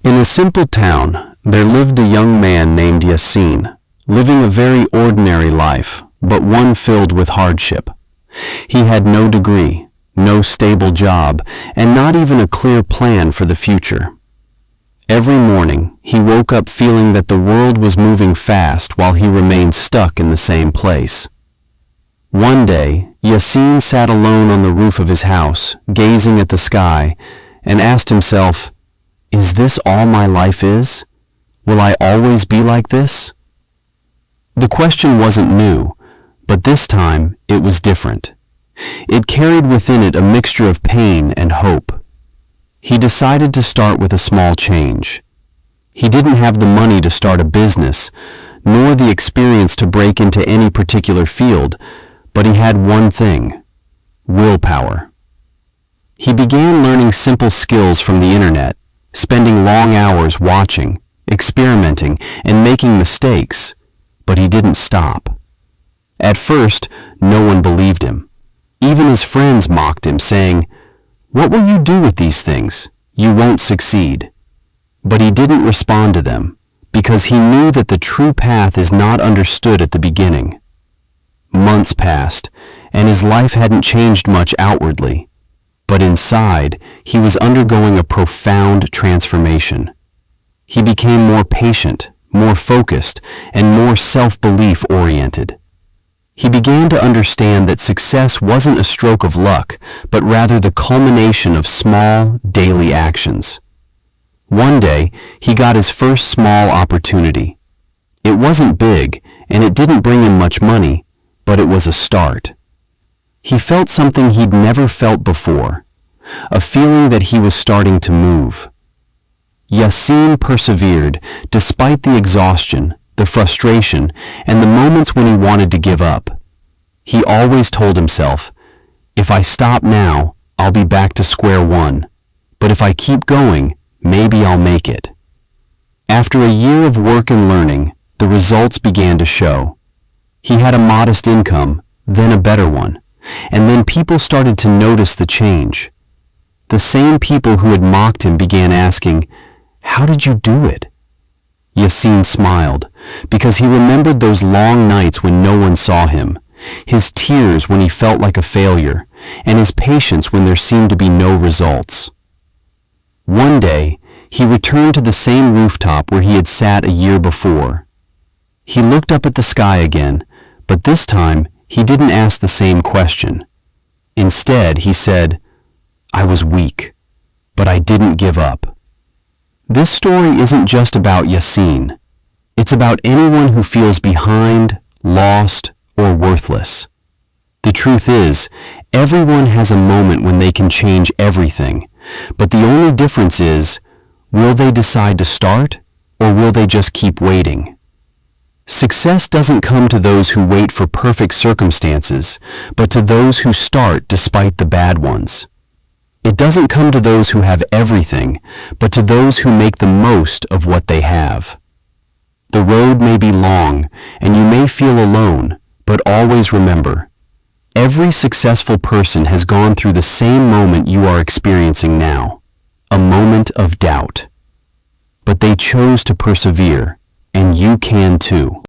In a simple town, there lived a young man named Yasin, living a very ordinary life, but one filled with hardship. He had no degree, no stable job, and not even a clear plan for the future. Every morning, he woke up feeling that the world was moving fast while he remained stuck in the same place. One day, Yasin sat alone on the roof of his house, gazing at the sky, and asked himself, "Is this all my life is? Will I always be like this?" The question wasn't new, but this time it was different. It carried within it a mixture of pain and hope. He decided to start with a small change. He didn't have the money to start a business, nor the experience to break into any particular field, but he had one thing: willpower. He began learning simple skills from the internet, spending long hours watching, experimenting, and making mistakes, but he didn't stop. At first, no one believed him. Even his friends mocked him, saying, "What will you do with these things? You won't succeed." But he didn't respond to them, because he knew that the true path is not understood at the beginning. Months passed, and his life hadn't changed much outwardly, but inside, he was undergoing a profound transformation. He became more patient, more focused, and more self-belief oriented. He began to understand that success wasn't a stroke of luck, but rather the culmination of small, daily actions. One day, he got his first small opportunity. It wasn't big, and it didn't bring him much money, but it was a start. He felt something he'd never felt before, a feeling that he was starting to move. Yasin persevered, despite the exhaustion, the frustration, and the moments when he wanted to give up. He always told himself, "If I stop now, I'll be back to square one. But if I keep going, maybe I'll make it." After a year of work and learning, the results began to show. He had a modest income, then a better one, and then people started to notice the change. The same people who had mocked him began asking, "How did you do it?" Yasin smiled, because he remembered those long nights when no one saw him, his tears when he felt like a failure, and his patience when there seemed to be no results. One day, he returned to the same rooftop where he had sat a year before. He looked up at the sky again, but this time he didn't ask the same question. Instead, he said, "I was weak, but I didn't give up." This story isn't just about Yasin. It's about anyone who feels behind, lost, or worthless. The truth is, everyone has a moment when they can change everything, but the only difference is, will they decide to start, or will they just keep waiting? Success doesn't come to those who wait for perfect circumstances, but to those who start despite the bad ones. It doesn't come to those who have everything, but to those who make the most of what they have. The road may be long, and you may feel alone, but always remember, every successful person has gone through the same moment you are experiencing now, a moment of doubt. But they chose to persevere, and you can too.